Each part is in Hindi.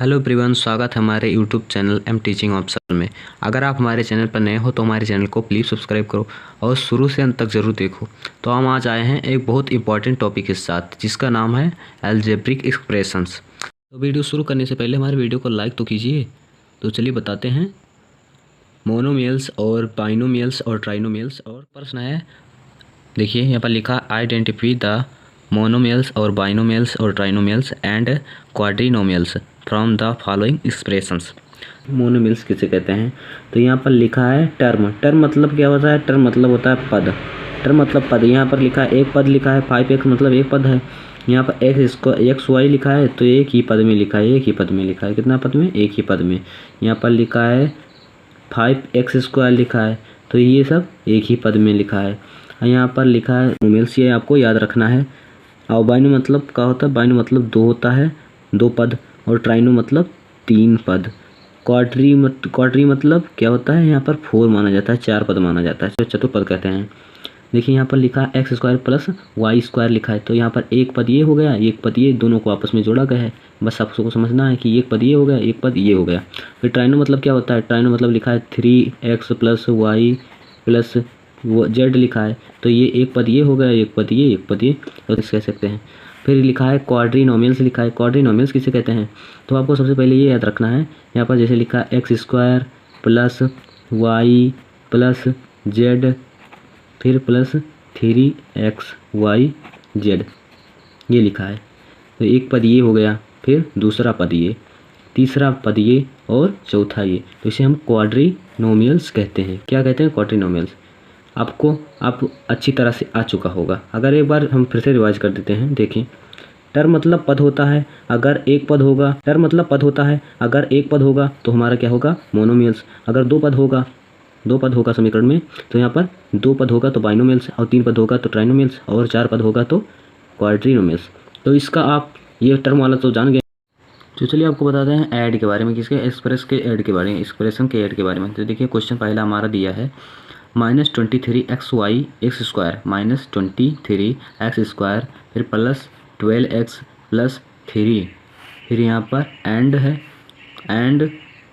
हेलो एवरीवन, स्वागत है हमारे YouTube channel am teaching option में। अगर आप हमारे चैनल पर नए हो तो हमारे चैनल को प्लीज़ सब्सक्राइब करो और शुरू से अंत तक ज़रूर देखो। तो हम आज आए हैं एक बहुत इंपॉर्टेंट टॉपिक के साथ जिसका नाम है अलजेब्रिक एक्सप्रेशंस। तो वीडियो शुरू करने से पहले हमारे वीडियो को लाइक तो कीजिए। तो चलिए बताते हैं मोनोमियल्स और बाइनोमियल्स और ट्राइनोमियल्स। और प्रश्न है, देखिए यहाँ पर लिखा आइडेंटिफाई द मोनोमियल्स और बाइनोमियल्स और trinomials and quadrinomials from the following expressions. Monomials किसे कहते हैं? तो यहाँ पर लिखा है टर्म मतलब क्या होता है? टर्म मतलब होता है पद। टर्म मतलब पद। यहाँ पर लिखा है एक पद लिखा है, 5x मतलब एक पद है। यहाँ पर एक्स वाई लिखा है तो एक ही पद में लिखा है, एक ही पद में लिखा है। कितना पद में? एक ही पद में। यहाँ पर लिखा है 5x² लिखा है तो ये सब एक ही पद में लिखा है। यहाँ पर लिखा है मोनोमियल्स, ये आपको याद रखना है। और बाइनो मतलब क्या होता है? बाइनो मतलब दो होता है, दो पद। और ट्राइनो मतलब तीन पद। क्वाड्री मतलब क्या होता है? यहाँ पर 4 माना जाता है, 4 पद माना जाता है, चतुर्पद कहते हैं। देखिए यहाँ पर लिखा है x² प्लस y² लिखा है तो यहाँ पर एक पद ये हो गया, एक पद ये, दोनों को आपस में जोड़ा गया है। बस आपको समझना है कि एक पद ये हो गया, एक पद ये हो गया। फिर ट्राइनो मतलब क्या होता है? ट्राइनो मतलब लिखा है 3x plus y plus z लिखा है तो ये एक पद ये हो गया, एक पद ये, एक पद ये, तो इसे कह सकते हैं। फिर लिखा है क्वाड्रिनोमियल्स लिखा है। क्वाड्रिनोमियल्स किसे कहते हैं? तो आपको सबसे पहले ये याद रखना है। यहाँ पर जैसे लिखा है x² plus y plus z फिर प्लस 3xyz ये लिखा है तो एक पद ये हो गया, फिर दूसरा पद ये, तीसरा पद ये और चौथा ये, तो इसे हम क्वाड्रिनोमियल्स कहते हैं। क्या कहते हैं? क्वाड्रिनोमियल्स। आपको आप अच्छी तरह से आ चुका होगा। अगर एक बार हम फिर से रिवाइज कर देते हैं। देखिए टर्म मतलब पद होता है, अगर एक पद होगा। टर्म मतलब पद होता है, अगर एक पद होगा तो हमारा क्या होगा? मोनोमियल्स। अगर दो पद होगा समीकरण में तो यहाँ पर 2 पद होगा तो बाइनोमियल्स, और 3 पद होगा तो ट्राइनोमियल्स, और 4 पद होगा तो क्वाड्रिनोमियल्स। तो इसका आप ये टर्म वाला तो जान गए। तो चलिए आपको बताते हैं ऐड के बारे में, किसके? एक्सप्रेशन के ऐड के बारे में। तो देखिए क्वेश्चन पहला हमारा दिया है -23xy x² -23x², फिर प्लस 12x प्लस 3, फिर यहाँ पर एंड है, एंड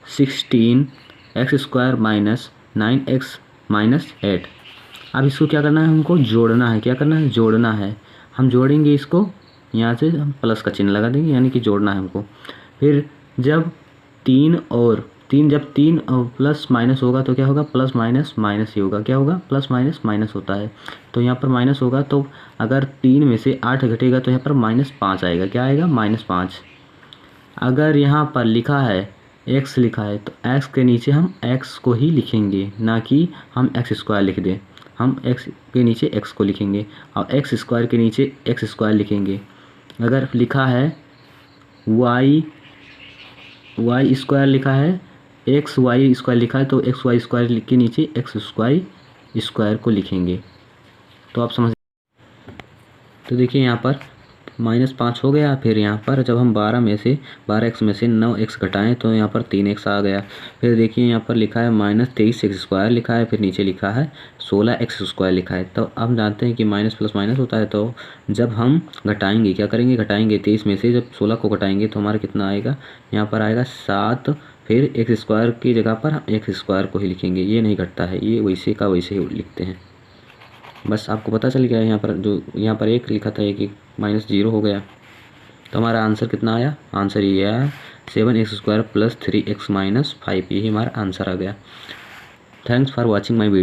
16x² -9x -8। अब इसको क्या करना है? हमको जोड़ना है। क्या करना है? जोड़ना है। हम जोड़ेंगे इसको, यहाँ से हम प्लस का चिन्ह लगा देंगे, यानी कि जोड़ना है हमको। फिर जब 3 और प्लस माइनस होगा तो क्या होगा? प्लस माइनस माइनस ही होगा। क्या होगा? प्लस माइनस माइनस होता है तो यहाँ पर माइनस होगा। तो अगर 3 में से 8 घटेगा तो यहाँ पर -5 आएगा। क्या आएगा? -5। अगर यहाँ पर लिखा है x लिखा है तो x के नीचे हम x को ही लिखेंगे, ना कि हम x² लिख दें। हम x के नीचे x को लिखेंगे और x² के नीचे x² लिखेंगे। अगर लिखा है y² लिखा है, xy² लिखा है तो xy² के नीचे x² को लिखेंगे। तो आप समझ। तो देखिए यहाँ पर -5 हो गया। फिर यहाँ पर जब हम 12x में से 9x घटाएं तो यहाँ पर 3x आ गया। फिर देखिए यहाँ पर लिखा है -23x² लिखा है, फिर नीचे लिखा है 16x² लिखा है। तो अब जानते हैं कि माइनस प्लस माइनस होता है। तो जब हम घटाएंगे, क्या करेंगे? घटाएंगे 23 में से जब 16 को घटाएंगे तो हमारा कितना आएगा? यहाँ पर आएगा 7। फिर x² की जगह पर हम x² को ही लिखेंगे, ये नहीं घटता है, ये वैसे का वैसे ही लिखते हैं। बस आपको पता चल गया। यहाँ पर जो यहाँ पर 1 लिखा था, एक -0 हो गया। तो हमारा आंसर कितना आया? आंसर ये आया 7x² + 3x - 5, यही हमारा आंसर आ गया। Thanks for watching my video.